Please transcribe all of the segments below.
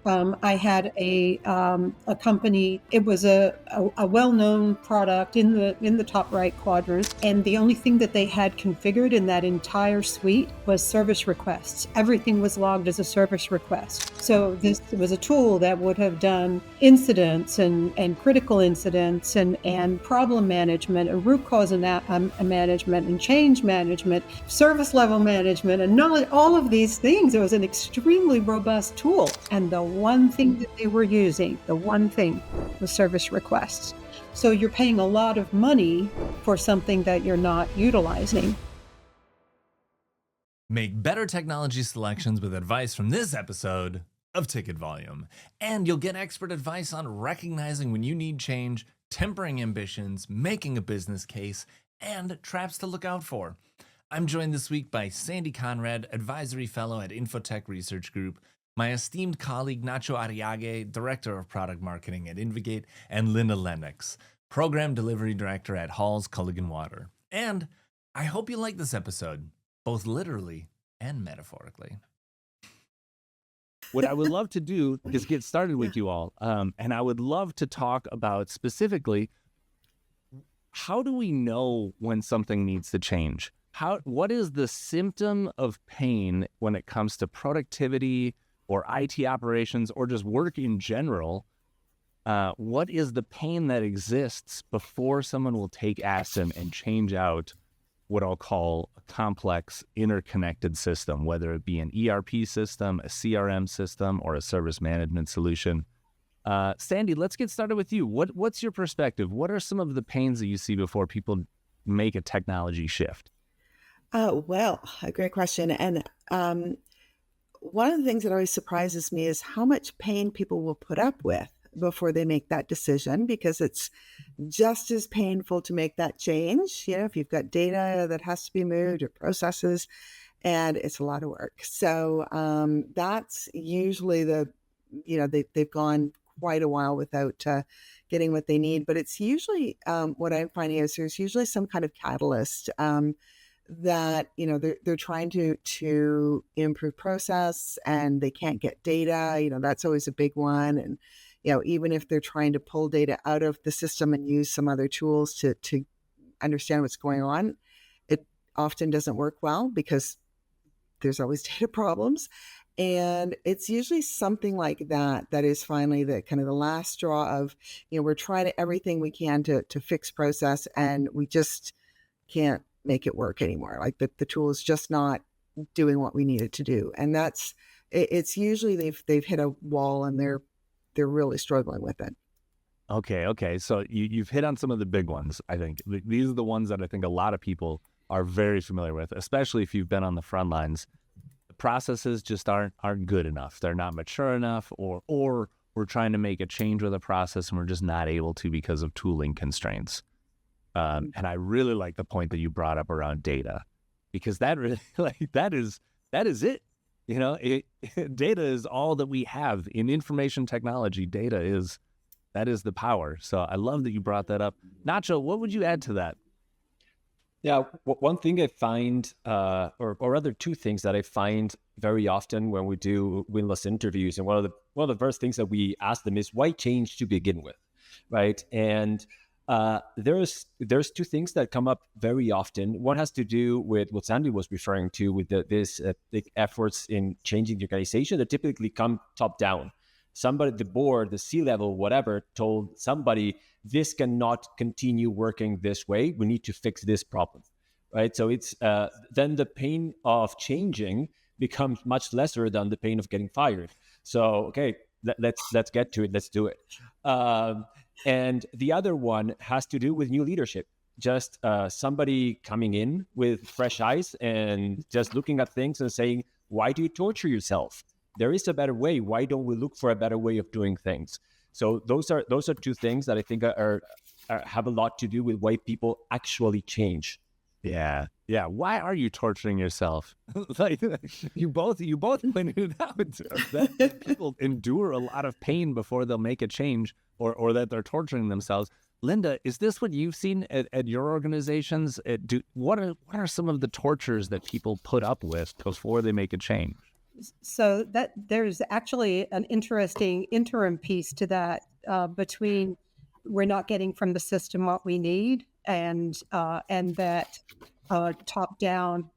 I had a company. It was a well-known product in the top right quadrant, and the only thing that they had configured in that entire suite was service requests. Everything was logged as a service request. So this was a tool that would have done incidents and critical incidents and problem management and root cause management and change management, service level management, and all of these things. It was an extremely robust tool. And the one thing that they were using, the one thing, was service requests. So you're paying a lot of money for something that you're not utilizing. Make better technology selections with advice from this episode of Ticket Volume. And you'll get expert advice on recognizing when you need change, tempering ambitions, making a business case, and traps to look out for. I'm joined this week by Sandi Conrad, Advisory Fellow at Infotech Research Group, my esteemed colleague Ignacio Harriague, Director of Product Marketing at InvGate, and Linda Lenox, Program Delivery Director at Hall's Culligan Water. And I hope you like this episode, both literally and metaphorically. What I would love to do is get started with you all. And I would love to talk about specifically, how do we know when something needs to change? What is the symptom of pain when it comes to productivity or IT operations or just work in general? What is the pain that exists before someone will take action and change out what I'll call a complex interconnected system, whether it be an ERP system, a CRM system, or a service management solution? Sandi, let's get started with you. What's your perspective? What are some of the pains that you see before people make a technology shift? Well, a great question. And one of the things that always surprises me is how much pain people will put up with before they make that decision, because it's just as painful to make that change. If you've got data that has to be moved or processes, and it's a lot of work. So that's usually they've gone quite a while without getting what they need. But it's usually what I'm finding is there's usually some kind of catalyst that they're trying to improve process and they can't get data. That's always a big one. And even if they're trying to pull data out of the system and use some other tools to understand what's going on, it often doesn't work well because there's always data problems. And it's usually something like that is finally the kind of the last straw of, we're trying everything we can to fix process, and we just can't make it work anymore. Like the tool is just not doing what we need it to do. And it's usually they've hit a wall and they're really struggling with it. Okay. So you've hit on some of the big ones. I think these are the ones that I think a lot of people are very familiar with, especially if you've been on the front lines. The processes just aren't good enough. They're not mature enough, or we're trying to make a change with a process and we're just not able to because of tooling constraints. And I really like the point that you brought up around data, because that really that is it. Data is all that we have in information technology. That is the power. So I love that you brought that up. Nacho, what would you add to that? Yeah, one thing I find, or rather two things that I find very often when we do win-loss interviews, and one of the first things that we ask them is, why change to begin with, right? And there's two things that come up very often. One has to do with what Sandi was referring to, with this big efforts in changing the organization that typically come top down. Somebody, the board, the C-level, whatever, told somebody, this cannot continue working this way. We need to fix this problem, right? So it's then the pain of changing becomes much lesser than the pain of getting fired. So okay, let's get to it. Let's do it. And the other one has to do with new leadership. Just somebody coming in with fresh eyes and just looking at things and saying, why do you torture yourself? There is a better way. Why don't we look for a better way of doing things? So those are two things that I think have a lot to do with why people actually change. Yeah. Why are you torturing yourself? Like you both pointed it out, that people endure a lot of pain before they'll make a change, or that they're torturing themselves. Linda, is this what you've seen at your organizations? What are some of the tortures that people put up with before they make a change? So that there's actually an interesting interim piece to that, between we're not getting from the system what we need, and that top down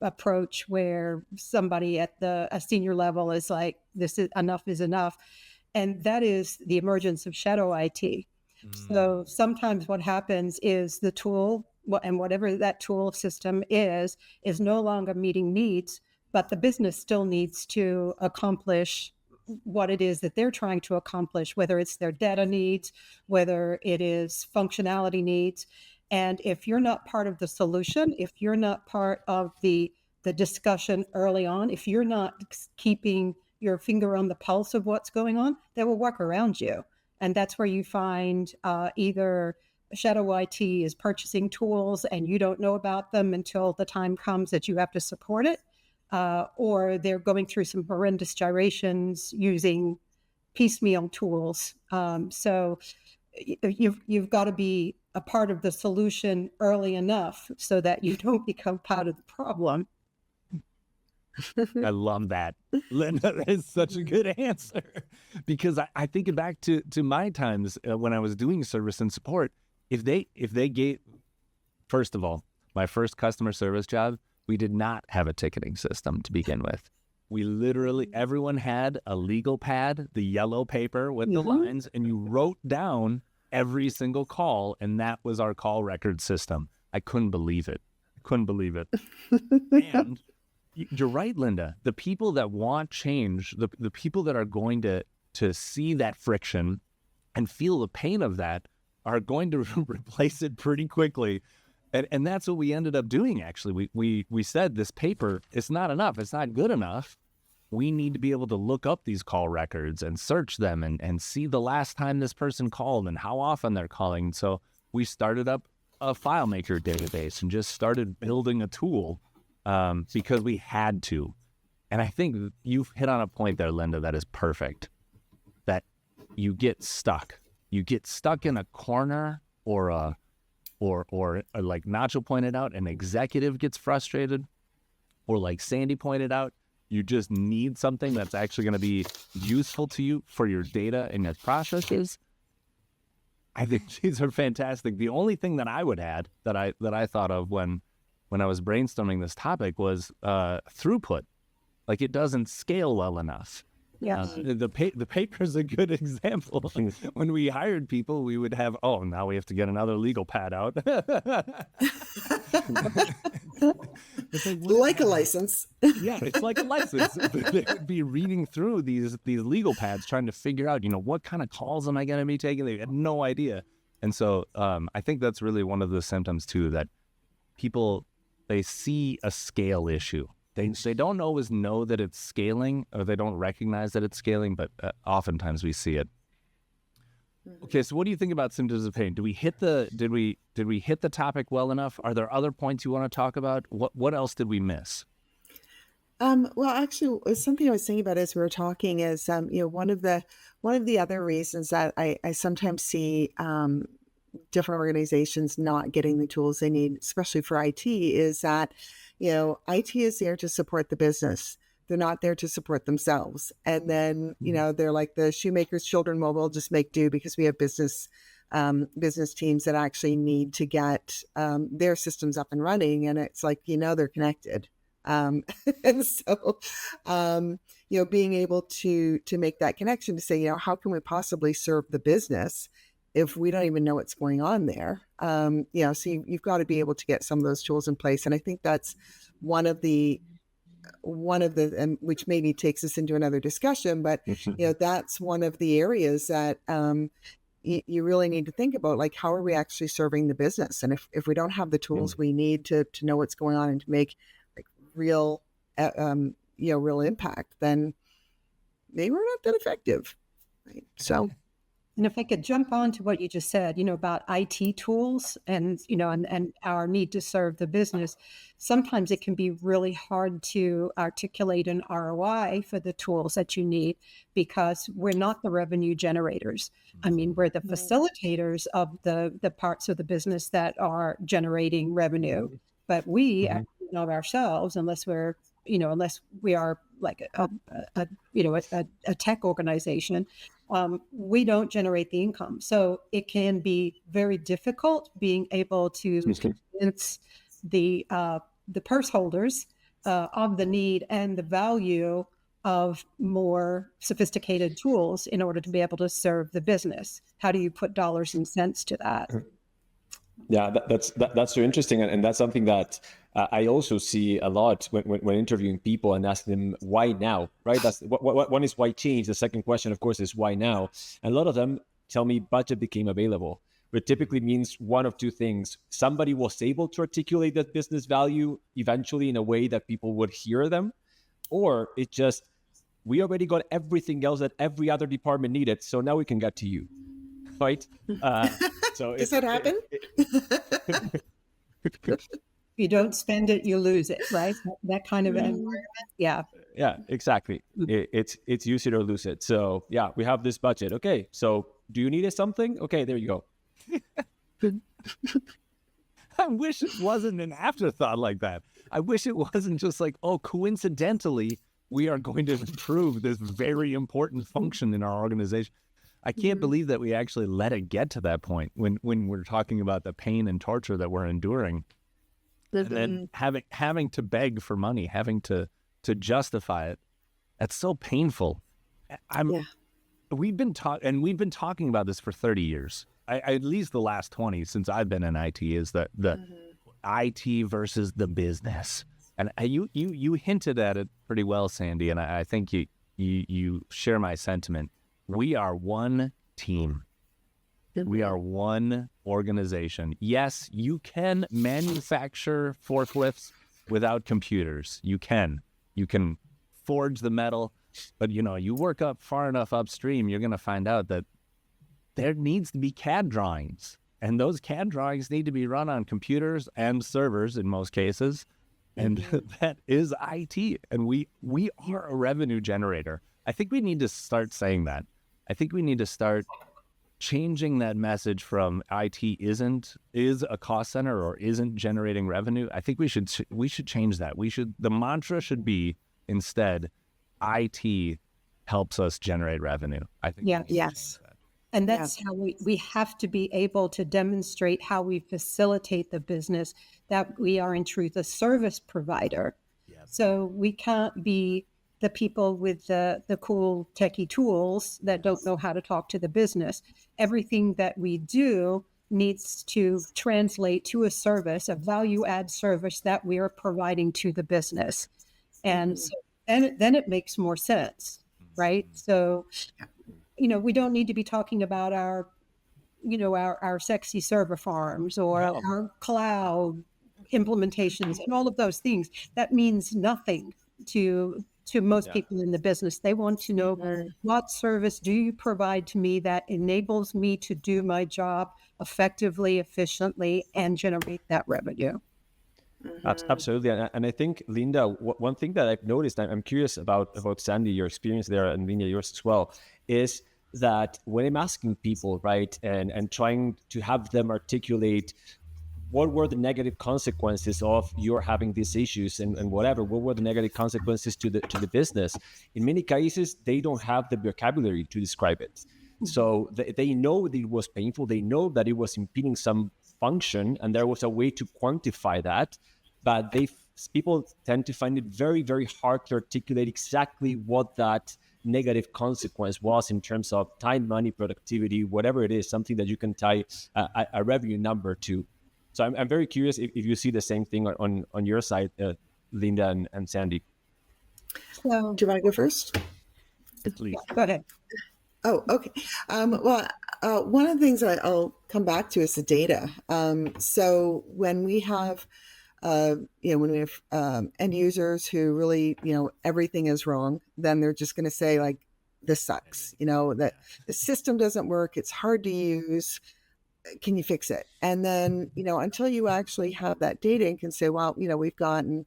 approach where somebody at a senior level is like, this is enough, and that is the emergence of shadow IT. So sometimes what happens is the tool, and whatever that tool system is no longer meeting needs, but the business still needs to accomplish what it is that they're trying to accomplish, whether it's their data needs, whether it is functionality needs. And if you're not part of the solution, if you're not part of the discussion early on, if you're not keeping your finger on the pulse of what's going on, they will work around you. And that's where you find either shadow IT is purchasing tools and you don't know about them until the time comes that you have to support it, or they're going through some horrendous gyrations using piecemeal tools. So you've got to be a part of the solution early enough so that you don't become part of the problem. I love that. Linda, that is such a good answer, because I think back to my times when I was doing service and support. If they gave, first of all, my first customer service job, we did not have a ticketing system to begin with. We literally, everyone had a legal pad, the yellow paper with the lines, and you wrote down every single call, and that was our call record system. I couldn't believe it. And you're right, Linda. The people that want change, the people that are going to see that friction and feel the pain of that, are going to replace it pretty quickly. And that's what we ended up doing, actually. We said this paper, it's not enough. It's not good enough. We need to be able to look up these call records and search them and see the last time this person called and how often they're calling. So we started up a FileMaker database and just started building a tool because we had to. And I think you've hit on a point there, Linda, that is perfect. That you get stuck. You get stuck in a corner, or like Nacho pointed out, an executive gets frustrated, or like Sandi pointed out, you just need something that's actually going to be useful to you for your data and your processes. I think these are fantastic. The only thing that I would add that I thought of when I was brainstorming this topic was throughput. Like, it doesn't scale well enough. Yeah. The paper's a good example. When we hired people, we would have, now we have to get another legal pad out. Like a license. Yeah, it's like a license. They would be reading through these legal pads, trying to figure out, what kind of calls am I going to be taking? They had no idea. And so I think that's really one of the symptoms too, that people, they see a scale issue. They don't always know that it's scaling, or they don't recognize that it's scaling, but oftentimes we see it. Okay, so what do you think about symptoms of pain? Did we hit the topic well enough? Are there other points you want to talk about? What else did we miss? Well, actually, something I was thinking about as we were talking is, one of the other reasons that I sometimes see different organizations not getting the tools they need, especially for IT, is that IT is there to support the business. They're not there to support themselves. And then, they're like the shoemaker's children. Well, we'll just make do because we have business teams that actually need to get their systems up and running. And it's like, they're connected. And so, being able to make that connection to say, how can we possibly serve the business if we don't even know what's going on there? So you've got to be able to get some of those tools in place. And I think that's one of the, and which maybe takes us into another discussion, but, that's one of the areas that you really need to think about, like, how are we actually serving the business? And if we don't have the tools we need to know what's going on and to make like real impact, then maybe we're not that effective. Right? So. And if I could jump on to what you just said, about IT tools and, and our need to serve the business, sometimes it can be really hard to articulate an ROI for the tools that you need, because we're not the revenue generators. I mean, we're the facilitators of the parts of the business that are generating revenue, but we, ourselves, unless we are like a tech organization, we don't generate the income. So it can be very difficult being able to convince the purse holders of the need and the value of more sophisticated tools in order to be able to serve the business. How do you put dollars and cents to that? Yeah, that's so interesting, and that's something that I also see a lot when interviewing people and asking them why now, right? That's one is why change. The second question, of course, is why now. And a lot of them tell me budget became available, which typically means one of two things: somebody was able to articulate that business value eventually in a way that people would hear them, or it just we already got everything else that every other department needed, so now we can get to you, right? So Does that happen? If you don't spend it, you lose it, right? That kind of environment. Yeah. Yeah, exactly. It's use it or lose it. So yeah, we have this budget. Okay, so do you need something? Okay, there you go. I wish it wasn't an afterthought like that. I wish it wasn't just like, oh, coincidentally, we are going to improve this very important function in our organization. I can't believe that we actually let it get to that point when we're talking about the pain and torture that we're enduring. And then having to beg for money, having to justify it. That's so painful. We've been talking about this for 30 years. At least the last 20 since I've been in IT is the IT versus the business. And you hinted at it pretty well, Sandi, and I think you share my sentiment. We are one team. We are one organization. Yes, you can manufacture forklifts without computers. You can forge the metal, but you work up far enough upstream, you're going to find out that there needs to be CAD drawings, and those CAD drawings need to be run on computers and servers in most cases. And that is IT, and we are a revenue generator. I think we need to start saying that. I think we need to start changing that message from IT is a cost center or isn't generating revenue. I think we should change that. The mantra should be instead, IT helps us generate revenue. I think. Yeah. Yes. And that's how we have to be able to demonstrate how we facilitate the business, that we are in truth a service provider. Yes. So we can't be the people with the cool techie tools that don't know how to talk to the business. Everything that we do needs to translate to a service, a value add service that we are providing to the business. And so, then it makes more sense, right? So, we don't need to be talking about our sexy server farms or our cloud implementations and all of those things. That means nothing to most people in the business. They want to know what service do you provide to me that enables me to do my job effectively, efficiently, and generate that revenue. Absolutely. And I think, Linda, one thing that I've noticed, I'm curious about Sandi, your experience there, and Linda, yours as well, is that when I'm asking people, right, and trying to have them articulate what were the negative consequences of your having these issues and whatever, what were the negative consequences to the business? In many cases, they don't have the vocabulary to describe it. So they know that it was painful. They know that it was impeding some function, and there was a way to quantify that. But people tend to find it very, very hard to articulate exactly what that negative consequence was in terms of time, money, productivity, whatever it is, something that you can tie a revenue number to. So I'm very curious if you see the same thing on your side, Linda and Sandi. So, do you want to go first? Please. Go ahead. Oh, okay. One of the things I'll come back to is the data. So when we have, end users who really, everything is wrong, then they're just going to say like, this sucks, that the system doesn't work. It's hard to use. Can you fix it? And then, until you actually have that data and can say, well, we've gotten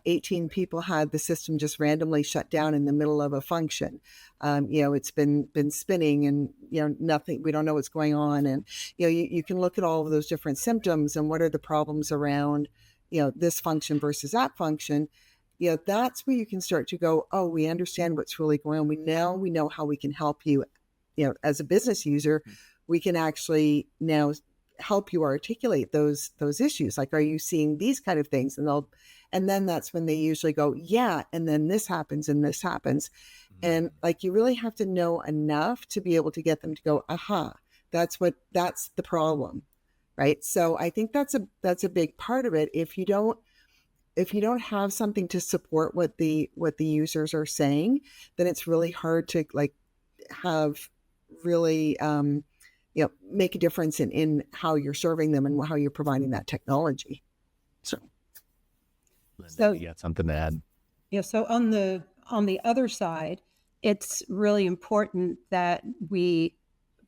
18 people had the system just randomly shut down in the middle of a function. It's been spinning and, nothing, we don't know what's going on. And, you can look at all of those different symptoms and what are the problems around, this function versus that function. that's where you can start to go, oh, we understand what's really going on. We know how we can help you. As a business user, we can actually now help you articulate those issues. Like, are you seeing these kind of things? And then that's when they usually go, yeah, and then this happens and this happens. And like, you really have to know enough to be able to get them to go, aha, that's the problem. Right. So I think that's a big part of it. If you don't have something to support what the users are saying, then it's really hard to like have really, make a difference in how you're serving them and how you're providing that technology. So Linda, you got something to add? Yeah. So on the other side, it's really important that we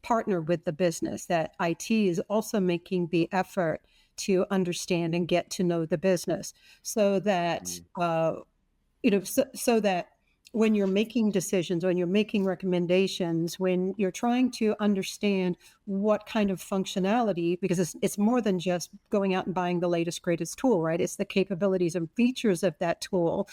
partner with the business, that IT is also making the effort to understand and get to know the business, so that so that when you're making decisions, when you're making recommendations, when you're trying to understand what kind of functionality, because it's more than just going out and buying the latest, greatest tool, right? It's the capabilities and features of that tool.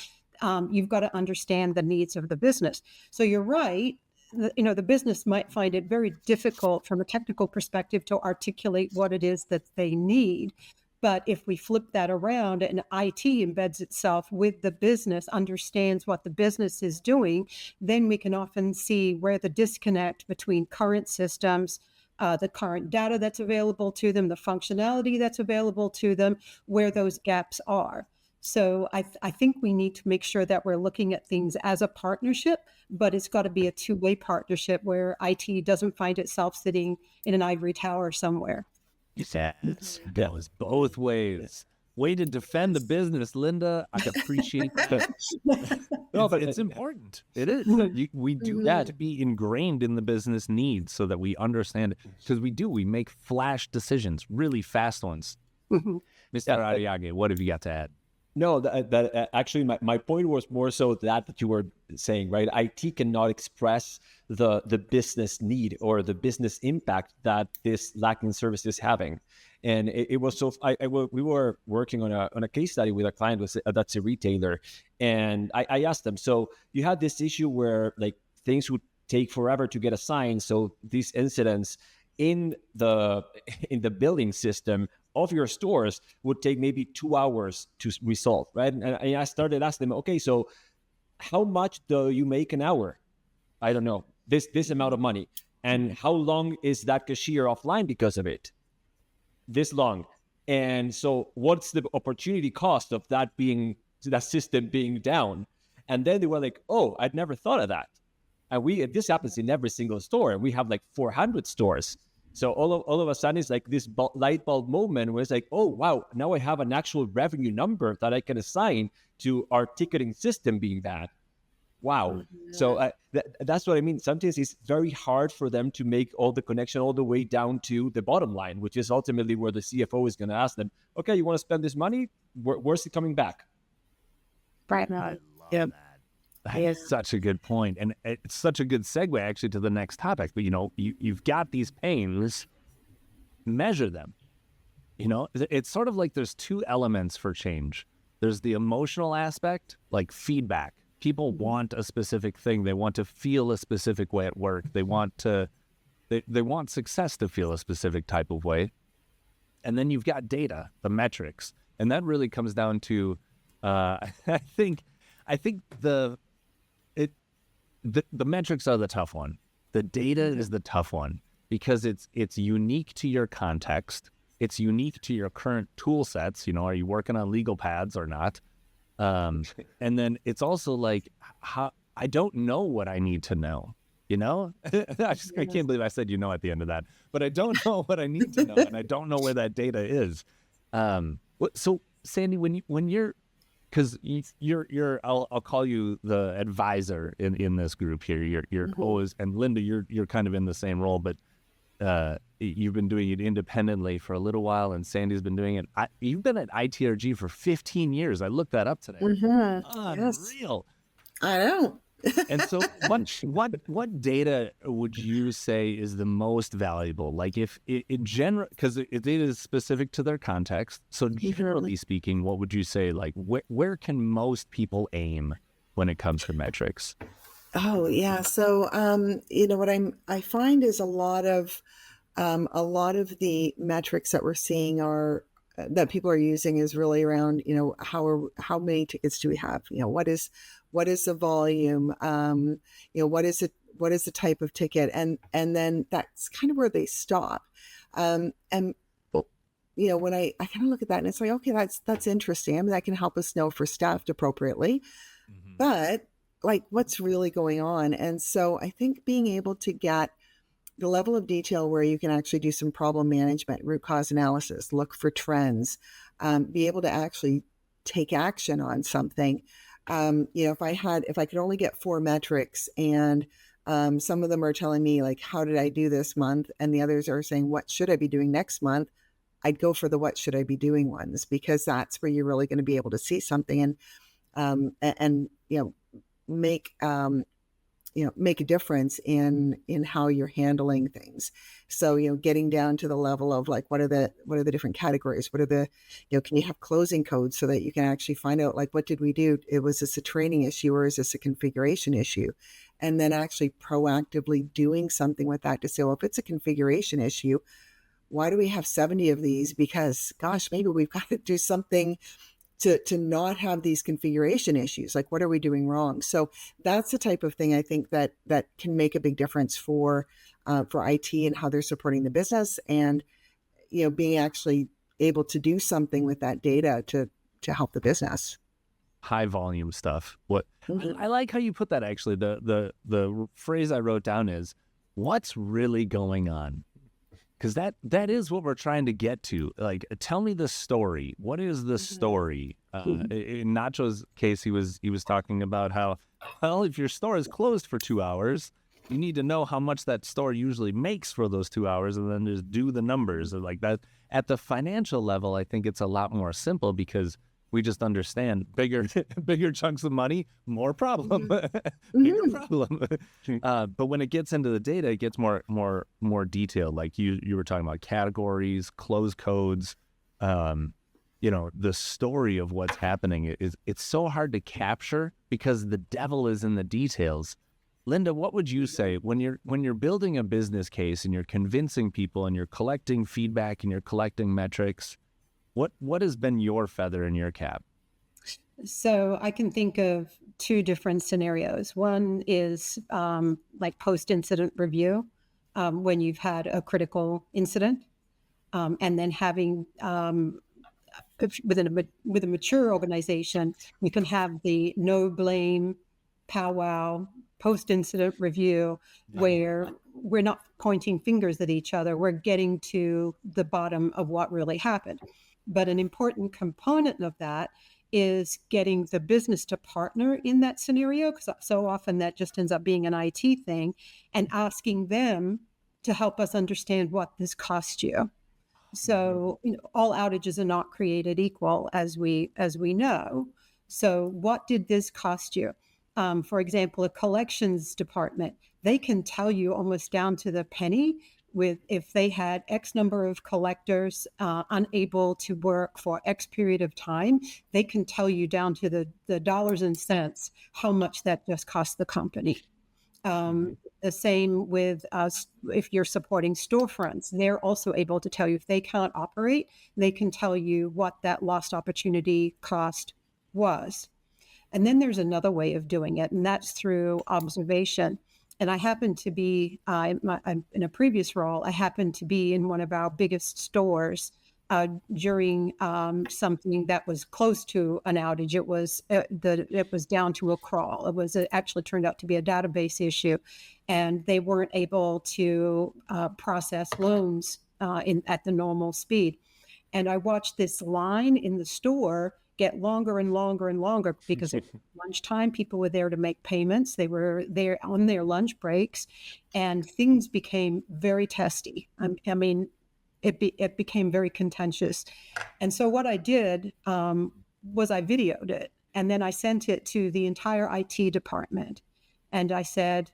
You've got to understand the needs of the business. So you're right. The business might find it very difficult from a technical perspective to articulate what it is that they need. But if we flip that around and IT embeds itself with the business, understands what the business is doing, then we can often see where the disconnect between current systems, the current data that's available to them, the functionality that's available to them, where those gaps are. So I think we need to make sure that we're looking at things as a partnership, but it's got to be a two-way partnership where IT doesn't find itself sitting in an ivory tower somewhere. Yes, that was both ways. Way to defend the business, Linda. I appreciate that. No, but it's important. It is. We do that to be ingrained in the business needs so that we understand it. Because we make flash decisions, really fast ones. Mr. Harriague, what have you got to add? No, that actually my point was more so that you were saying, right? IT cannot express the business need or the business impact that this lacking service is having. And it was so we were working on a case study with a client that's a retailer, and I asked them, so you had this issue where like things would take forever to get assigned, so these incidents in the billing system of your stores would take maybe 2 hours to resolve, right? And I started asking them, okay, so how much do you make an hour? I don't know, this amount of money. And how long is that cashier offline because of it? This long. And so what's the opportunity cost of that system being down? And then they were like, oh, I'd never thought of that. And this happens in every single store. And we have like 400 stores. So all of a sudden, it's like this light bulb moment where it's like, oh, wow, now I have an actual revenue number that I can assign to our ticketing system being bad. Wow. So that's what I mean. Sometimes it's very hard for them to make all the connection all the way down to the bottom line, which is ultimately where the CFO is going to ask them, okay, you want to spend this money? Where's it coming back? Right. I love that. That is such a good point. And it's such a good segue actually to the next topic. But, you've got these pains, measure them. It's sort of like there's two elements for change. There's the emotional aspect, like feedback. People want a specific thing. They want to feel a specific way at work. They want they want success to feel a specific type of way. And then you've got data, the metrics. And that really comes down to, I think the metrics are the tough one. The data is the tough one because it's unique to your context. It's unique to your current tool sets. Are you working on legal pads or not? And then it's also like, I don't know what I need to know. I can't believe I said at the end of that, but I don't know what I need to know, and I don't know where that data is. So Sandi, when you're, because I'll call you the advisor in this group here. You're always, and Linda, you're kind of in the same role, but you've been doing it independently for a little while, and Sandi's been doing it. You've been at ITRG for 15 years. I looked that up today. Unreal. Yes. I know. And so what data would you say is the most valuable? Like if in general, because it is specific to their context. So generally speaking, what would you say, like where can most people aim when it comes to metrics? Oh yeah. So what I find is a lot of the metrics that we're seeing are that people are using is really around, how many tickets do we have? What is the volume? What is the type of ticket? And then that's kind of where they stop. And when I kind of look at that and it's like, okay, that's interesting. I mean, that can help us know if we're staffed appropriately. Mm-hmm. But like, what's really going on? And so I think being able to get the level of detail where you can actually do some problem management, root cause analysis, look for trends, be able to actually take action on something. If I could only get 4 metrics and some of them are telling me like, how did I do this month? And the others are saying, what should I be doing next month? I'd go for the what should I be doing ones, because that's where you're really going to be able to see something and make a difference in how you're handling things. So, getting down to the level of like, what are the different categories? What are the, can you have closing codes so that you can actually find out like, what did we do? Was this a training issue or is this a configuration issue? And then actually proactively doing something with that to say, well, if it's a configuration issue, why do we have 70 of these? Because gosh, maybe we've got to do something to not have these configuration issues. Like, what are we doing wrong? So that's the type of thing I think that can make a big difference for IT and how they're supporting the business, and being actually able to do something with that data to help the business. High volume stuff. I like how you put that. Actually, the phrase I wrote down is, what's really going on? Because that is what we're trying to get to. Like, tell me the story. What is the story? In Nacho's case, he was talking about how, well, if your store is closed for 2 hours, you need to know how much that store usually makes for those 2 hours, and then just do the numbers. Or like that. At the financial level, I think it's a lot more simple because we just understand bigger chunks of money, more problem, bigger problem. But when it gets into the data, it gets more detailed. Like you were talking about categories, close codes, the story of what's happening it's so hard to capture because the devil is in the details. Linda, what would you say when you're building a business case and you're convincing people and you're collecting feedback and you're collecting metrics? What has been your feather in your cap? So I can think of 2 different scenarios. One is like post-incident review, when you've had a critical incident, and then having with a mature organization, you can have the no blame powwow post-incident review where we're not pointing fingers at each other. We're getting to the bottom of what really happened. But an important component of that is getting the business to partner in that scenario, because so often that just ends up being an IT thing, and asking them to help us understand what this cost you. So all outages are not created equal, as we know. So what did this cost you? For example, a collections department, they can tell you almost down to the penny with if they had X number of collectors unable to work for X period of time, they can tell you down to the dollars and cents how much that just cost the company. The same with if you're supporting storefronts, they're also able to tell you if they can't operate, they can tell you what that lost opportunity cost was. And then there's another way of doing it, and that's through observation. And I happened to be, in a previous role, I happened to be in one of our biggest stores during something that was close to an outage. It was down to a crawl. It actually turned out to be a database issue, and they weren't able to process loans at the normal speed. And I watched this line in the store get longer and longer and longer because at lunchtime, people were there to make payments. They were there on their lunch breaks, and things became very testy. I mean, it became very contentious. And so what I did was I videoed it, and then I sent it to the entire IT department. And I said,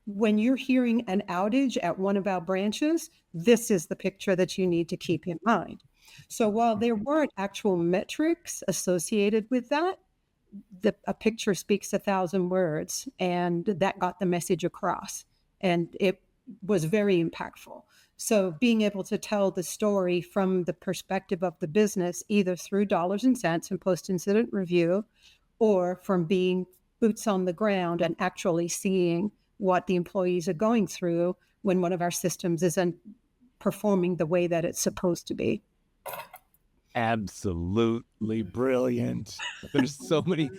when you're hearing an outage at one of our branches, this is the picture that you need to keep in mind. So while there weren't actual metrics associated with that, a picture speaks 1,000 words, and that got the message across. And it was very impactful. So being able to tell the story from the perspective of the business, either through dollars and cents and post-incident review, or from being boots on the ground and actually seeing what the employees are going through when one of our systems isn't performing the way that it's supposed to be. Absolutely brilliant. There's so many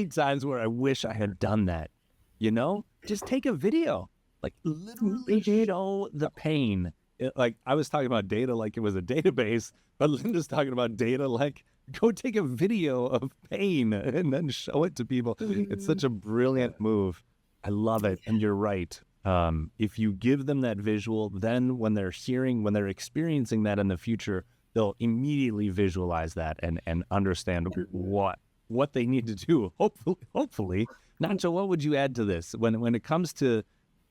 times where I wish I had done that. Just take a video, like literally show the pain. Like I was talking about data like it was a database, but Linda's talking about data like go take a video of pain and then show it to people. It's such a brilliant move. I love it. And you're right. If you give them that visual, then when they're experiencing that in the future, they'll immediately visualize that and understand what they need to do. Hopefully. Nacho, what would you add to this? When it comes to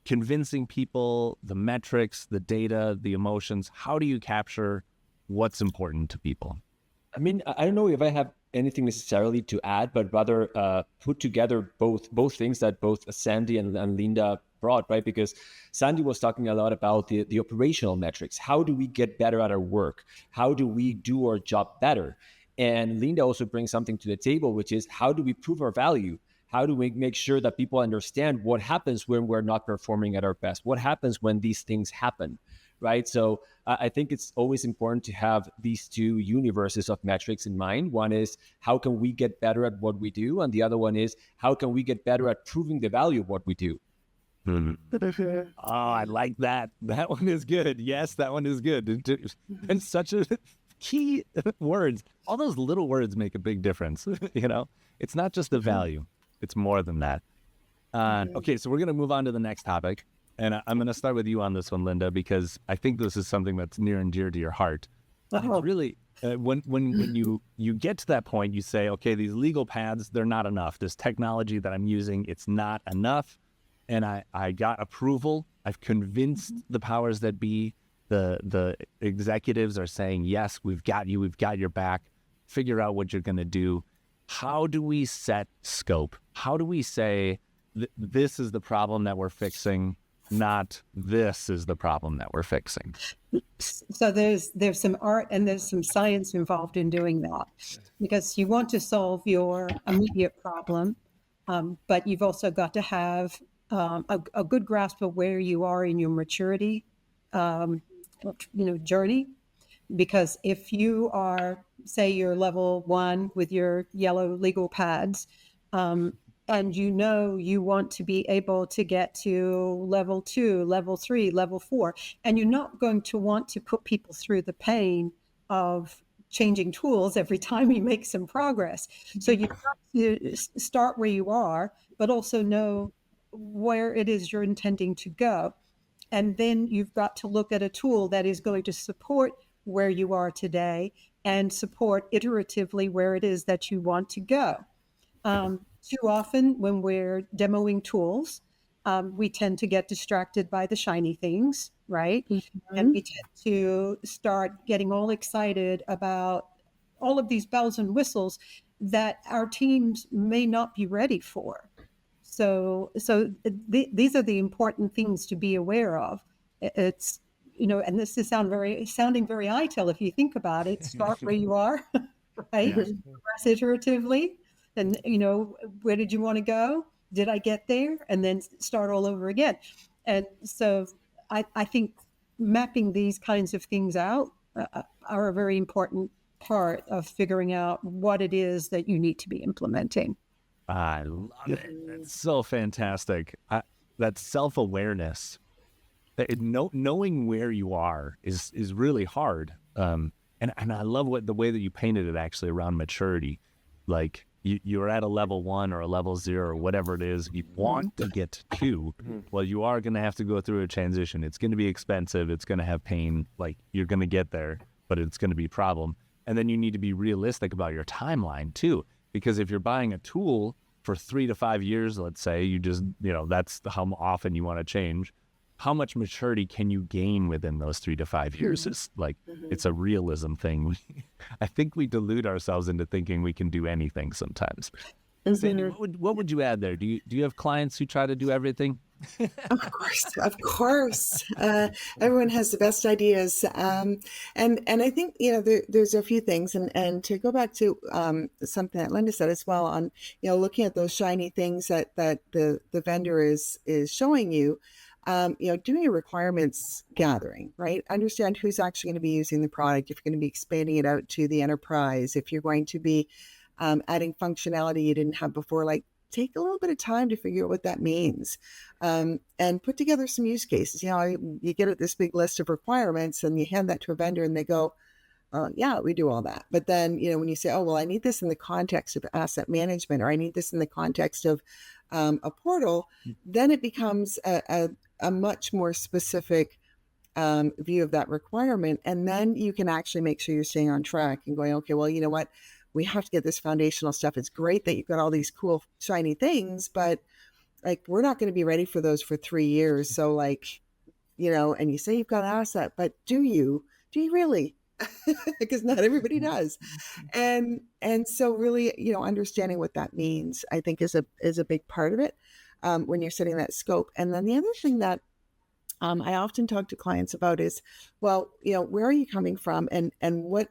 convincing people, the metrics, the data, the emotions, how do you capture what's important to people? I mean, I don't know if I have anything necessarily to add, but rather put together both things that both Sandi and Linda brought, right? Because Sandi was talking a lot about the operational metrics. How do we get better at our work? How do we do our job better? And Linda also brings something to the table, which is how do we prove our value? How do we make sure that people understand what happens when we're not performing at our best? What happens when these things happen? Right. So I think it's always important to have these two universes of metrics in mind. One is how can we get better at what we do? And the other one is how can we get better at proving the value of what we do? Oh, I like that. That one is good. Yes, that one is good. And such a key words. All those little words make a big difference. It's not just the value. It's more than that. Okay, so we're going to move on to the next topic. And I'm going to start with you on this one, Linda, because I think this is something that's near and dear to your heart. It's really, when you get to that point, you say, okay, these legal paths, they're not enough. This technology that I'm using, it's not enough. And I got approval. I've convinced the powers that be. The executives are saying, yes, we've got you. We've got your back. Figure out what you're going to do. How do we set scope? How do we say, this is the problem that we're fixing? Not this is the problem that we're fixing. So there's some art and there's some science involved in doing that, because you want to solve your immediate problem, but you've also got to have a good grasp of where you are in your maturity, journey. Because if you are, say, you're level 1 with your yellow legal pads, and you want to be able to get to level 2, level 3, level 4, and you're not going to want to put people through the pain of changing tools every time you make some progress. So you've got to start where you are, but also know where it is you're intending to go. And then you've got to look at a tool that is going to support where you are today and support iteratively where it is that you want to go. Too often when we're demoing tools, we tend to get distracted by the shiny things, right? Mm-hmm. And we tend to start getting all excited about all of these bells and whistles that our teams may not be ready for. So these are the important things to be aware of. It's, and this is sounding very ITIL if you think about it. Start where you are, right? Progress iteratively. And, where did you want to go? Did I get there? And then start all over again. And so I think mapping these kinds of things out are a very important part of figuring out what it is that you need to be implementing. I love it. That's so fantastic. That self-awareness, knowing where you are is really hard. And I love the way that you painted it actually around maturity. Like you're at a level 1 or a level 0 or whatever it is you want to get to. Well, you are going to have to go through a transition. It's going to be expensive. It's going to have pain. Like you're going to get there, but it's going to be a problem. And then you need to be realistic about your timeline too. Because if you're buying a tool for 3 to 5 years, let's say, you just, that's how often you want to change. How much maturity can you gain within those 3 to 5 years? It's like, it's a realism thing. I think we delude ourselves into thinking we can do anything sometimes. Sandi, what would you add there? Do you have clients who try to do everything? Of course. Everyone has the best ideas. And I think, there's a few things. And to go back to something that Linda said as well on, looking at those shiny things that the vendor is showing you, doing a requirements gathering, right? Understand who's actually going to be using the product, if you're going to be expanding it out to the enterprise, if you're going to be adding functionality you didn't have before, like take a little bit of time to figure out what that means, and put together some use cases. You get this big list of requirements and you hand that to a vendor and they go, yeah, we do all that. But then, when you say, oh, well, I need this in the context of asset management, or I need this in the context of a portal, then it becomes a much more specific view of that requirement. And then you can actually make sure you're staying on track and going, okay, well, you know what? We have to get this foundational stuff. It's great that you've got all these cool, shiny things, but like, we're not going to be ready for those for 3 years. So like, and you say you've got an asset, but do you really? Because not everybody does. And so really, understanding what that means, I think is a big part of it when you're setting that scope. And then the other thing that I often talk to clients about is, well, where are you coming from, and what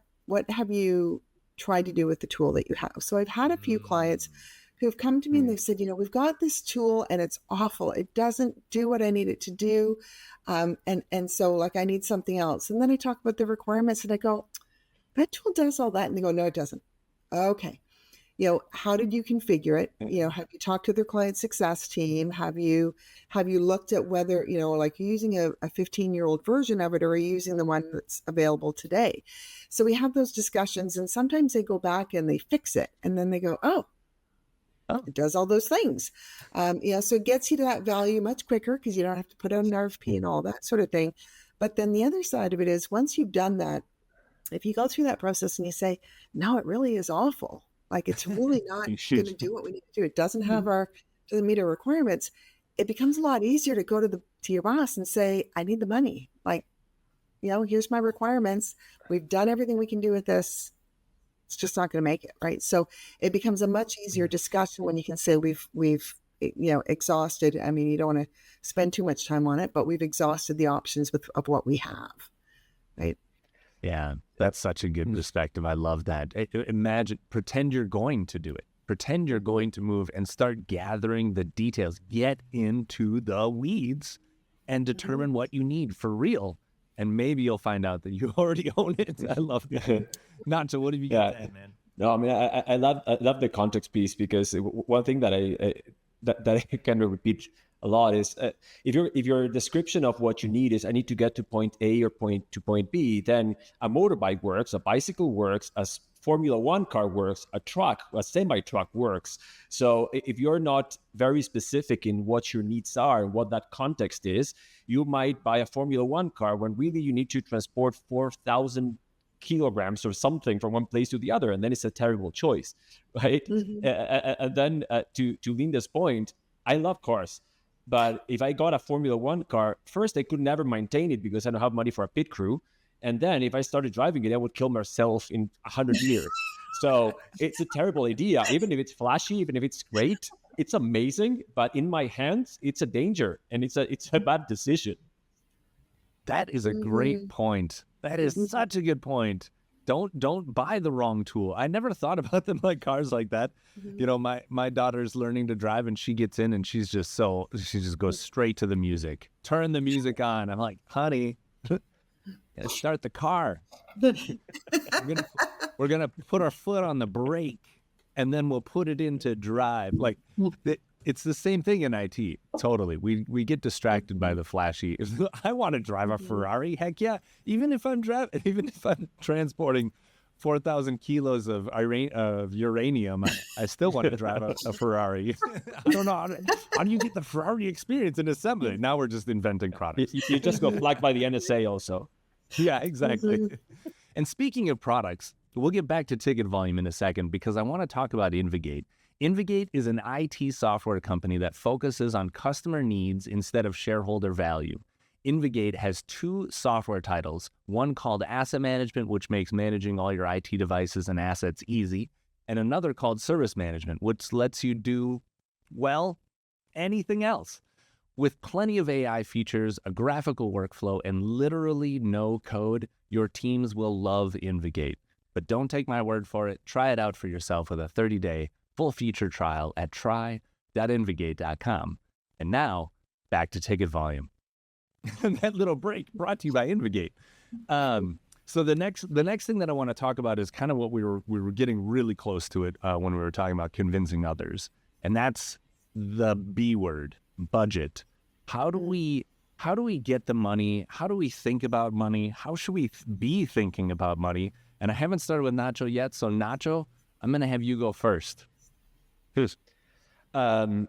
have you tried to do with the tool that you have? So I've had a few clients who have come to me and they've said, we've got this tool and it's awful. It doesn't do what I need it to do. And so like, I need something else. And then I talk about the requirements and I go, that tool does all that. And they go, no, it doesn't. Okay. How did you configure it? Have you talked to their client success team? Have you looked at whether, like you're using a 15-year-old version of it, or are you using the one that's available today? So we have those discussions, and sometimes they go back and they fix it. And then they go, oh, it does all those things. So it gets you to that value much quicker because you don't have to put out an RFP and all that sort of thing. But then the other side of it is, once you've done that, if you go through that process and you say, no, it really is awful. Like, it's really not going to do what we need to do. It doesn't meet our requirements. It becomes a lot easier to go to your boss and say, I need the money. Like, here's my requirements. We've done everything we can do with this. It's just not going to make it, right? So it becomes a much easier discussion when you can say we've exhausted. I mean, you don't want to spend too much time on it, but we've exhausted the options of what we have, right? Yeah, that's such a good perspective. I love that. Pretend you're going to do it. Pretend you're going to move and start gathering the details. Get into the weeds and determine what you need for real. And maybe you'll find out that you already own it. I love that. Nacho, what have you got to add, man? No, I mean, I love the context piece, because one thing that I kind of repeat a lot is if your description of what you need is, I need to get to point A or point to point B, then a motorbike works, a bicycle works, a Formula One car works, a semi-truck works. So if you're not very specific in what your needs are and what that context is, you might buy a Formula One car when really you need to transport 4,000 kilograms or something from one place to the other, and then it's a terrible choice, right? And then to Linda's point, I love cars. But if I got a Formula One car, first, I could never maintain it because I don't have money for a pit crew. And then if I started driving it, I would kill myself in 100 years. So it's a terrible idea. Even if it's flashy, even if it's great, it's amazing. But in my hands, it's a danger, and it's a bad decision. That is a great point. That is such a good point. Don't buy the wrong tool. I never thought about them like cars like that. My daughter's learning to drive, and she gets in and she just goes straight to the music. Turn the music on. I'm like, honey, start the car. We're gonna put our foot on the brake, and then we'll put it into drive. Like, it's the same thing in IT. Totally. We get distracted by the flashy. If I want to drive a Ferrari, heck yeah. Even if I'm transporting 4,000 kilos of uranium, I still want to drive a Ferrari. I don't know. How do you get the Ferrari experience in assembly? Now we're just inventing products. You just go flagged by the NSA also. Yeah, exactly. And speaking of products, we'll get back to ticket volume in a second, because I want to talk about InvGate. InvGate is an IT software company that focuses on customer needs instead of shareholder value. InvGate has 2 software titles, one called Asset Management, which makes managing all your IT devices and assets easy, and another called Service Management, which lets you do, well, anything else. With plenty of AI features, a graphical workflow, and literally no code, your teams will love InvGate. But don't take my word for it. Try it out for yourself with a 30-day full-feature trial at try.invgate.com. And now, back to Ticket Volume. That little break brought to you by InvGate. So the next thing that I want to talk about is kind of what we were getting really close to it when we were talking about convincing others, and that's the B word, budget. How do we get the money? How do we think about money? How should we be thinking about money? And I haven't started with Nacho yet, so Nacho, I'm going to have you go first. Who's? I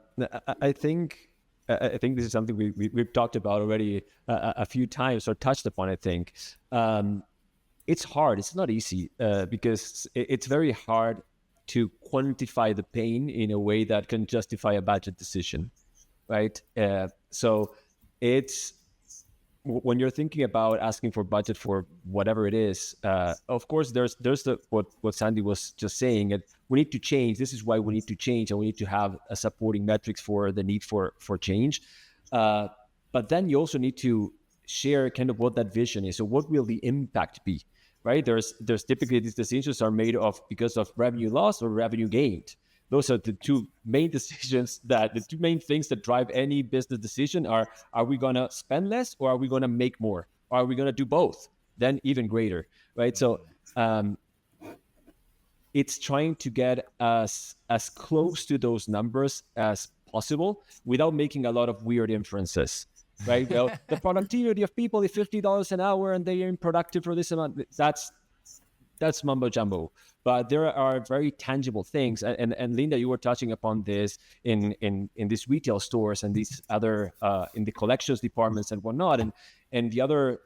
think this is something we've talked about already a few times or touched upon. I think it's hard. It's not easy because it's very hard to quantify the pain in a way that can justify a budget decision, right? So it's when you're thinking about asking for budget for whatever it is. Of course, there's what Sandi was just saying, and we need to change. This is why we need to change, and we need to have a supporting metrics for the need for change. But then you also need to share kind of what that vision is. So what will the impact be, right? There's typically these decisions are made of because of revenue loss or revenue gained. Those are the 2 main decisions the 2 main things that drive any business decision are we going to spend less or are we going to make more? Or are we going to do both? Then even greater, right? So it's trying to get us as close to those numbers as possible without making a lot of weird inferences, right? Well, the productivity of people is $50 an hour and they are productive for this amount. That's mumbo jumbo. But there are very tangible things. And Linda, you were touching upon this in these retail stores and these other in the collections departments and whatnot. And the other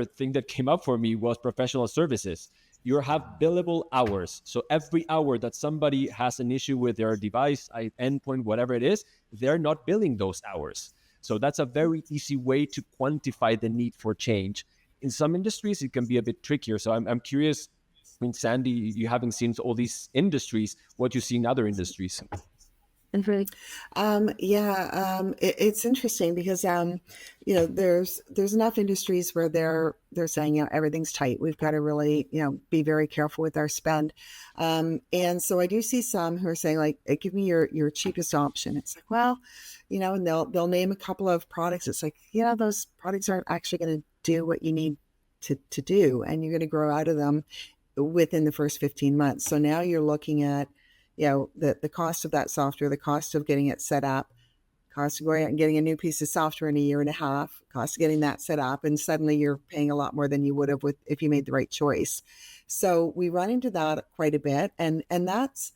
thing that came up for me was professional services. You have billable hours. So every hour that somebody has an issue with their device, endpoint, whatever it is, they're not billing those hours. So that's a very easy way to quantify the need for change. In some industries, it can be a bit trickier. So I'm curious, I mean, Sandi, you haven't seen all these industries, what you see in other industries. It's interesting because there's enough industries where they're saying everything's tight. We've got to really be very careful with our spend, and so I do see some who are saying like, give me your cheapest option. It's like, well, and they'll name a couple of products. It's like, those products aren't actually going to do what you need to do, and you're going to grow out of them within the first 15 months. So now you're looking at, the cost of that software, the cost of getting it set up, cost of going out and getting a new piece of software in a year and a half, cost of getting that set up, and suddenly you're paying a lot more than you would have if you made the right choice. So we run into that quite a bit, and that's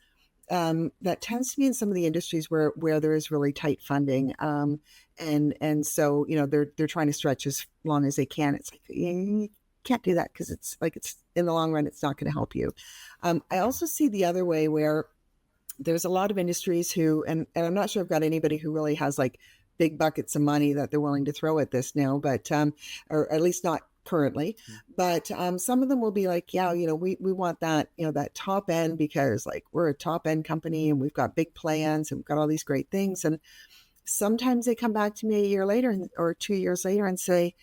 that tends to be in some of the industries where there is really tight funding, and so they're trying to stretch as long as they can. It's like you can't do that because it's in the long run it's not going to help you. I also see the other way where there's a lot of industries who, and I'm not sure I've got anybody who really has like big buckets of money that they're willing to throw at this now, but or at least not currently. But some of them will be like, we want that, that top end because like we're a top end company and we've got big plans and we've got all these great things. And sometimes they come back to me a year later or 2 years later and say,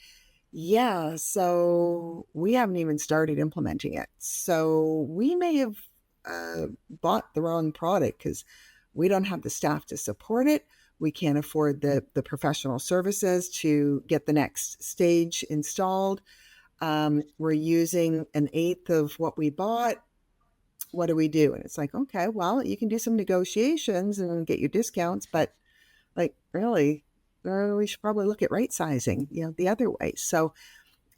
so we haven't even started implementing it. So we may have bought the wrong product because we don't have the staff to support it. We can't afford the professional services to get the next stage installed. We're using 1/8 of what we bought. What do we do? And it's like, okay, well, you can do some negotiations and get your discounts, but like really, we should probably look at right sizing, the other way. So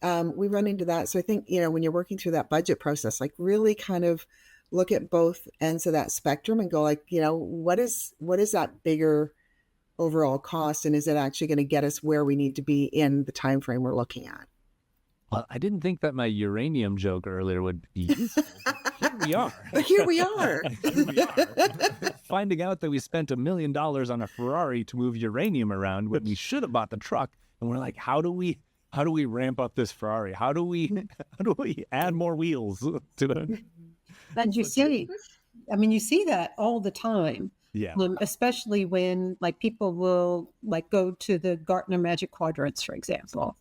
we run into that. So I think, when you're working through that budget process, like really kind of look at both ends of that spectrum and go like, what is that bigger overall cost? And is it actually going to get us where we need to be in the time frame we're looking at? Well, I didn't think that my uranium joke earlier would be useful. Here we are. But here we are. finding out that we spent $1 million on a Ferrari to move uranium around when we should have bought the truck. And we're like, how do we ramp up this Ferrari? How do we add more wheels to it? And you see that all the time. Yeah. Especially when like people will like go to the Gartner Magic Quadrants, for example,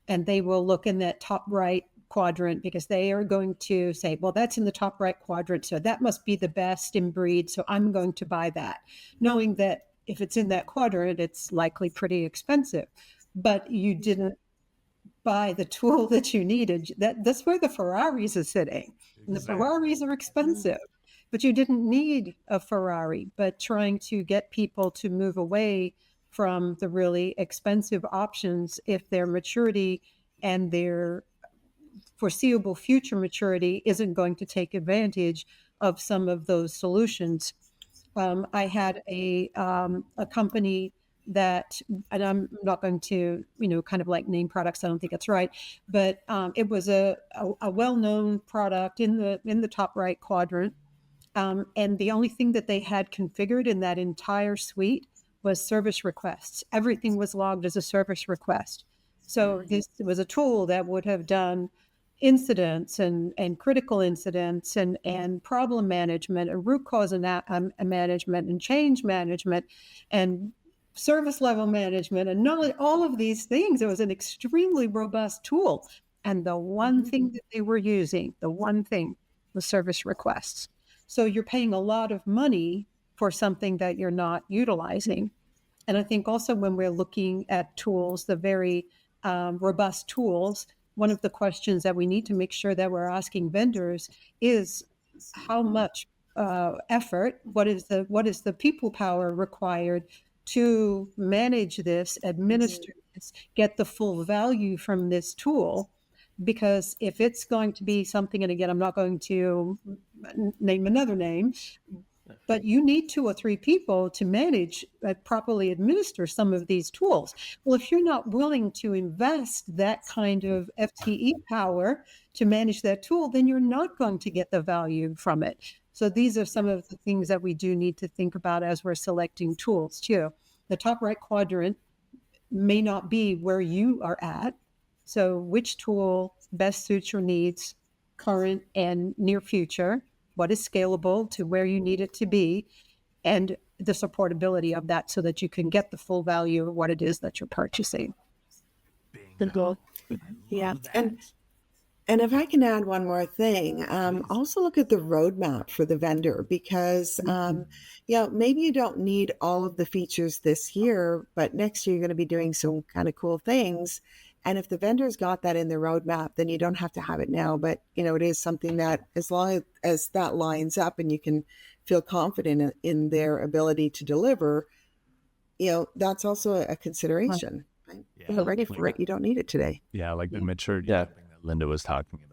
and they will look in that top right quadrant because they are going to say, well, that's in the top right quadrant, so that must be the best in breed, so I'm going to buy that, knowing that if it's in that quadrant, it's likely pretty expensive. But you didn't buy the tool that you needed. That's where the Ferraris are sitting. And the Ferraris are expensive. But you didn't need a Ferrari, but trying to get people to move away from the really expensive options if their maturity and their foreseeable future maturity isn't going to take advantage of some of those solutions. I had a company that, and I'm not going to, kind of like name products. I don't think that's right, but it was a well-known product in the top right quadrant. And the only thing that they had configured in that entire suite was service requests. Everything was logged as a service request. So this was a tool that would have done incidents and critical incidents and problem management and root cause management and change management and service level management and all of these things. It was an extremely robust tool. And the one thing that they were using, was service requests. So you're paying a lot of money for something that you're not utilizing. And I think also when we're looking at tools, the very robust tools, one of the questions that we need to make sure that we're asking vendors is how much effort, what is the people power required to manage this, administer this, get the full value from this tool. Because if it's going to be something, and again, I'm not going to name another name, but you need 2 or 3 people to manage, properly administer some of these tools. Well, if you're not willing to invest that kind of FTE power to manage that tool, then you're not going to get the value from it. So these are some of the things that we do need to think about as we're selecting tools too. The top right quadrant may not be where you are at. So which tool best suits your needs, current and near future? What is scalable to where you need it to be? And the supportability of that so that you can get the full value of what it is that you're purchasing. Bingo. Yeah. And if I can add one more thing, also look at the roadmap for the vendor because, maybe you don't need all of the features this year, but next year you're going to be doing some kind of cool things. And if the vendor's got that in their roadmap, then you don't have to have it now. But, it is something that as long as that lines up and you can feel confident in their ability to deliver, that's also a consideration. Right? Yeah. If you're ready for it, you don't need it today. Yeah, like the maturity thing that Linda was talking about.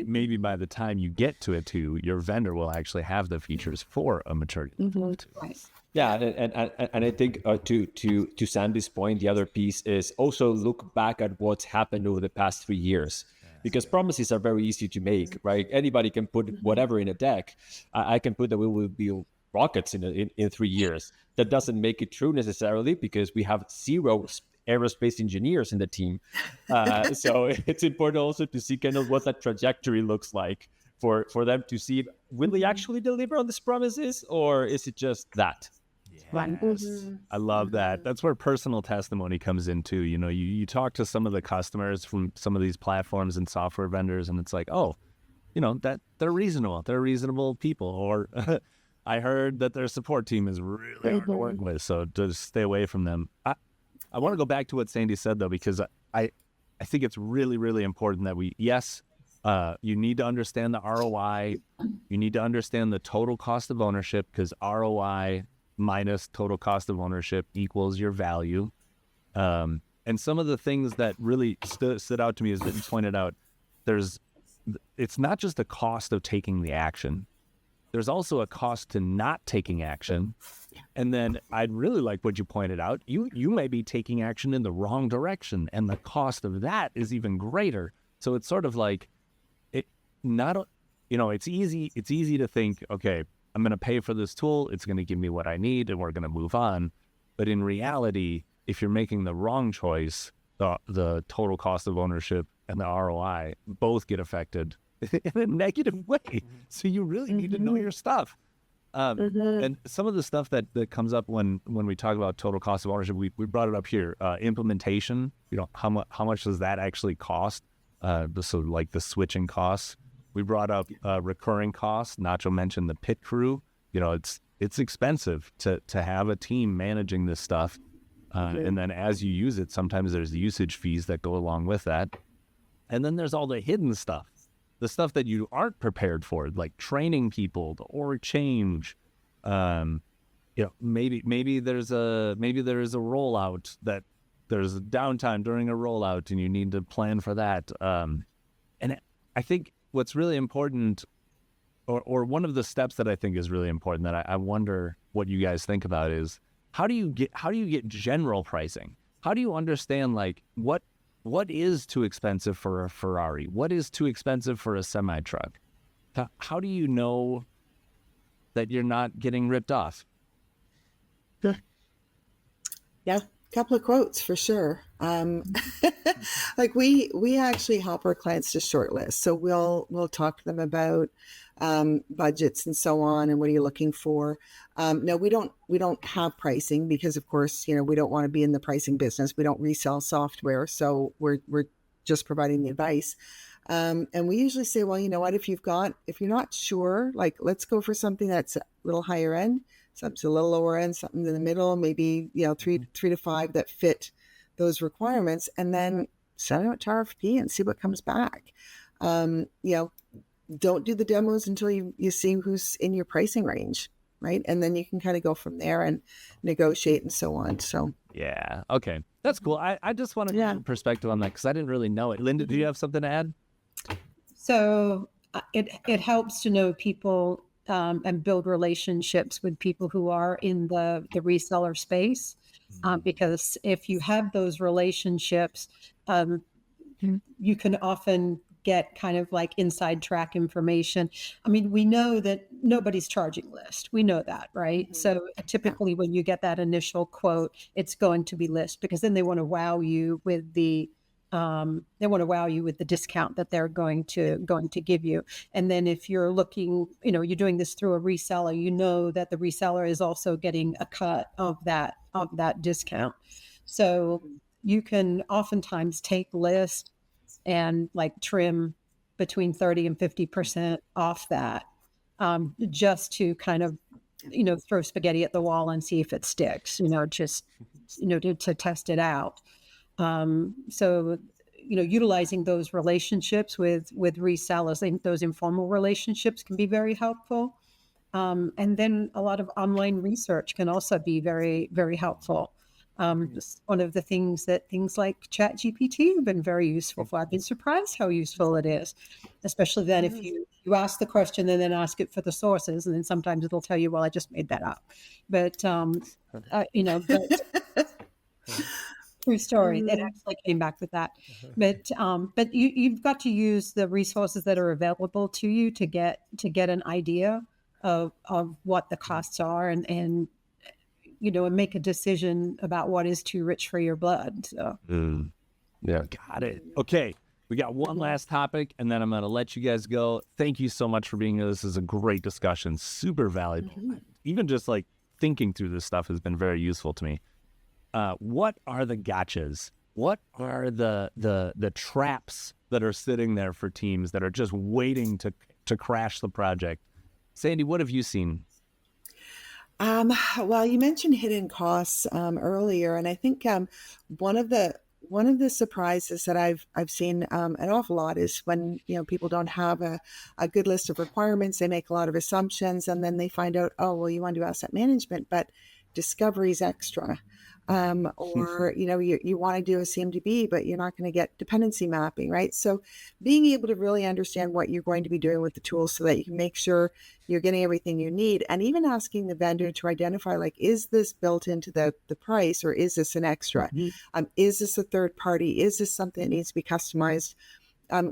Maybe by the time you get to it too, your vendor will actually have the features for a maturity level too. Right. Yeah, and I think to Sandi's point, the other piece is also look back at what's happened over the past 3 years, because promises are very easy to make, right? Anybody can put whatever in a deck. I can put that we will build rockets in 3 years. That doesn't make it true necessarily because we have 0 aerospace engineers in the team. So it's important also to see kind of what that trajectory looks like for them to see, will they actually deliver on these promises or is it just that? Yes. I love that. That's where personal testimony comes in too. You talk to some of the customers from some of these platforms and software vendors, and it's like, that they're reasonable. They're reasonable people. Or I heard that their support team is really hard to work with, so just stay away from them. I want to go back to what Sandi said though, because I think it's really, really important that you need to understand the ROI. You need to understand the total cost of ownership, because ROI minus total cost of ownership equals your value. And some of the things that really stood out to me is that you pointed out, it's not just a cost of taking the action. There's also a cost to not taking action. And then I'd really like what you pointed out. You may be taking action in the wrong direction, and the cost of that is even greater. So it's sort of like, it's easy to think, okay, I'm going to pay for this tool. It's going to give me what I need, and we're going to move on. But in reality, if you're making the wrong choice, the total cost of ownership and the ROI both get affected in a negative way. So you really need to know your stuff. And some of the stuff that comes up when we talk about total cost of ownership, we brought it up here. Implementation, how much does that actually cost? So like the switching costs. We brought up recurring costs. Nacho mentioned the pit crew. It's expensive to have a team managing this stuff. And then as you use it, sometimes there's usage fees that go along with that. And then there's all the hidden stuff, the stuff that you aren't prepared for, like training people, the org change. Maybe there is a rollout that there's a downtime during a rollout and you need to plan for that. And I think what's really important, or one of the steps that I think is really important that I wonder what you guys think about is how do you get general pricing? How do you understand like what is too expensive for a Ferrari? What is too expensive for a semi-truck? How do you know that you're not getting ripped off? Yeah, a couple of quotes for sure. Like we actually help our clients to shortlist. So we'll talk to them about budgets and so on, and what are you looking for? No, we don't have pricing because, of course, we don't want to be in the pricing business. We don't resell software, so we're just providing the advice. And we usually say, well, you know what, if you're not sure, like let's go for something that's a little higher end, something's a little lower end, something in the middle, maybe three to five that fit those requirements, and then send it out to RFP and see what comes back. Don't do the demos until you see who's in your pricing range, right? And then you can kind of go from there and negotiate and so on. So yeah, okay, that's cool. I just wanted a perspective on that because I didn't really know it. Linda, do you have something to add? So it helps to know people and build relationships with people who are in the reseller space, because if you have those relationships, you can often get kind of like inside track information. I mean, we know that nobody's charging list. We know that, right? So typically when you get that initial quote, it's going to be list because then they want to wow you with the discount that they're going to give you. And then if you're looking, you're doing this through a reseller, you know that the reseller is also getting a cut of that discount. So you can oftentimes take list and like trim between 30 and 50% off that, just to kind of, throw spaghetti at the wall and see if it sticks, just, to test it out. So, utilizing those relationships with resellers, those informal relationships can be very helpful. And then a lot of online research can also be very, very helpful. One of the things like ChatGPT have been very useful for. I've been surprised how useful it is, especially then if you ask the question and then ask it for the sources, and then sometimes it'll tell you, well, I just made that up. But, true story. It actually came back with that. But you've got to use the resources that are available to you to get an idea of what the costs are and make a decision about what is too rich for your blood. So. Yeah, got it. Okay, we got one last topic, and then I'm going to let you guys go. Thank you so much for being here. This is a great discussion, super valuable. Even just like thinking through this stuff has been very useful to me. What are the gotchas? What are the traps that are sitting there for teams that are just waiting to crash the project? Sandi, what have you seen? Well, you mentioned hidden costs earlier, and I think one of the surprises that I've seen an awful lot is when people don't have a good list of requirements. They make a lot of assumptions, and then they find out, oh, well, you want to do asset management, but discovery's extra. Or, you want to do a CMDB, but you're not going to get dependency mapping, right? So being able to really understand what you're going to be doing with the tools so that you can make sure you're getting everything you need. And even asking the vendor to identify, like, is this built into the price, or is this an extra? Is this a third party? Is this something that needs to be customized?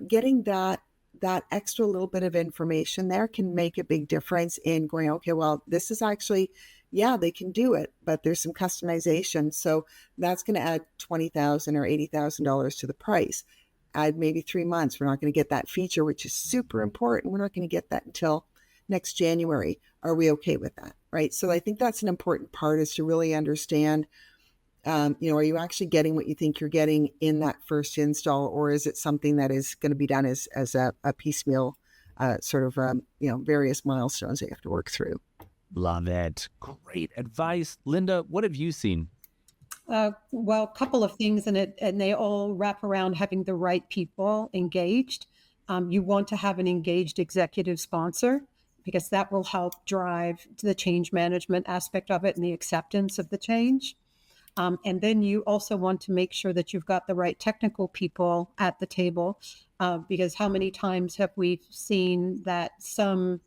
Getting that that extra little bit of information there can make a big difference in going, okay, well, this is actually, yeah, they can do it, but there's some customization. So that's going to add $20,000 or $80,000 to the price. Add maybe 3 months. We're not going to get that feature, which is super important. We're not going to get that until next January. Are we okay with that? Right. So I think that's an important part, is to really understand, are you actually getting what you think you're getting in that first install, or is it something that is going to be done as a piecemeal various milestones they have to work through? Love it. Great advice. Linda, what have you seen? Well, a couple of things, and they all wrap around having the right people engaged. You want to have an engaged executive sponsor, because that will help drive the change management aspect of it and the acceptance of the change. And then you also want to make sure that you've got the right technical people at the table, because how many times have we seen that some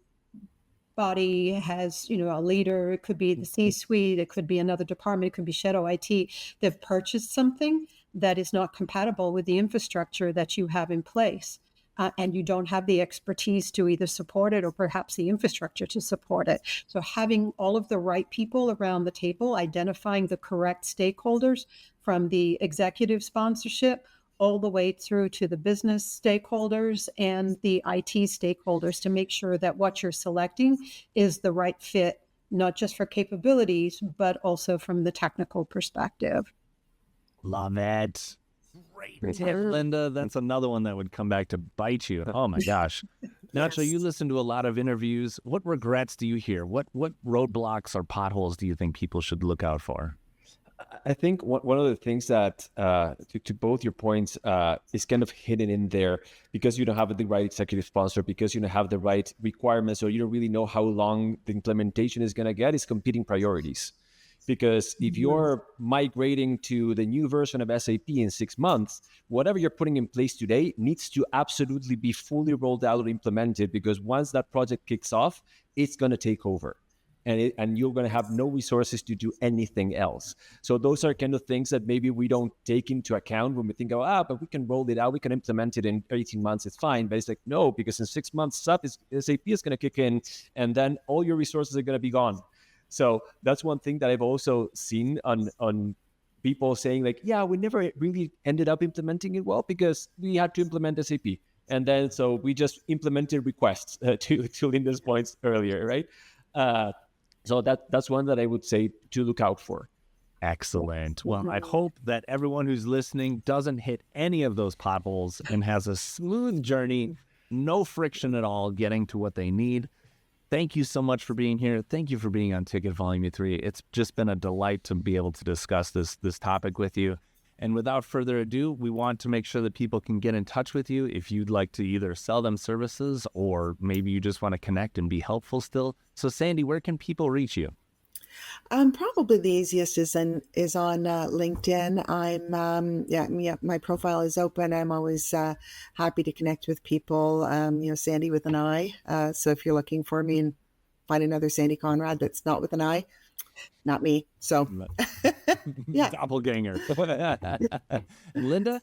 body has, a leader, it could be the C-suite, it could be another department, it could be shadow IT, they've purchased something that is not compatible with the infrastructure that you have in place. And you don't have the expertise to either support it or perhaps the infrastructure to support it. So having all of the right people around the table, identifying the correct stakeholders, from the executive sponsorship all the way through to the business stakeholders and the IT stakeholders, to make sure that what you're selecting is the right fit, not just for capabilities, but also from the technical perspective. Love it. Great tip, Linda. That's another one that would come back to bite you. Oh my gosh. Nacho, Yes. you listen to a lot of interviews. What regrets do you hear? What roadblocks or potholes do you think people should look out for? I think one of the things that, to both your points, is kind of hidden in there, because you don't have the right executive sponsor, because you don't have the right requirements, or you don't really know how long the implementation is going to get, is competing priorities. Because if you're migrating to the new version of SAP in 6 months, whatever you're putting in place today needs to absolutely be fully rolled out or implemented, because once that project kicks off, it's going to take over. And you're going to have no resources to do anything else. So those are kind of things that maybe we don't take into account when we think, but we can roll it out, we can implement it in 18 months, it's fine. But it's like, no, because in 6 months, SAP is going to kick in, and then all your resources are going to be gone. So that's one thing that I've also seen on people saying, like, yeah, we never really ended up implementing it well because we had to implement SAP. And then so we just implemented requests, to Linda's points earlier, right? So that's one that I would say to look out for. Excellent. Well, I hope that everyone who's listening doesn't hit any of those potholes and has a smooth journey, no friction at all, getting to what they need. Thank you so much for being here. Thank you for being on Ticket Volume 3. It's just been a delight to be able to discuss this topic with you. And without further ado, we want to make sure that people can get in touch with you if you'd like to either sell them services, or maybe you just want to connect and be helpful still. So Sandi, where can people reach you? Probably the easiest is on LinkedIn. My profile is open. I'm always happy to connect with people. Sandi with an I. So if you're looking for me and find another Sandi Conrad that's not with an I, not me. So yeah. Doppelganger. Linda?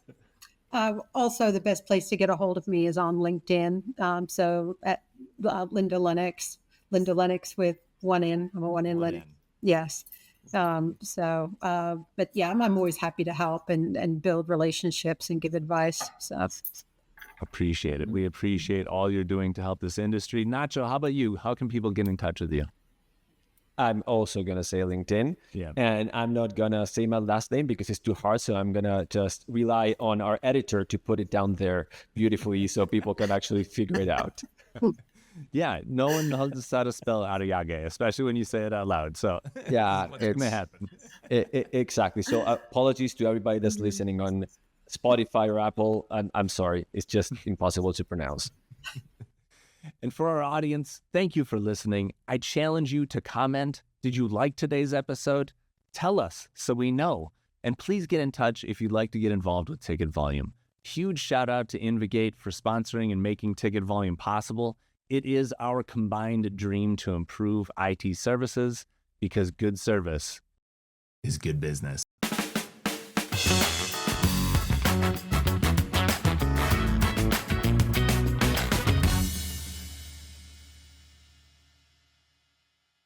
Also, the best place to get a hold of me is on LinkedIn. So at Linda Lenox with one N. I'm a one N Lenox. Yes. But yeah, I'm always happy to help and build relationships and give advice. So Appreciate it. We appreciate all you're doing to help this industry. Nacho, how about you? How can people get in touch with you? I'm also going to say LinkedIn, and I'm not going to say my last name because it's too hard. So I'm going to just rely on our editor to put it down there beautifully so people can actually figure it out. Yeah, no one knows how to spell Harriague, especially when you say it out loud. So yeah, it's going to happen. Exactly. So apologies to everybody that's listening on Spotify or Apple. I'm sorry. It's just impossible to pronounce. And for our audience, thank you for listening. I challenge you to comment. Did you like today's episode? Tell us so we know. And please get in touch if you'd like to get involved with Ticket Volume. Huge shout out to InvGate for sponsoring and making Ticket Volume possible. It is our combined dream to improve IT services, because good service is good business.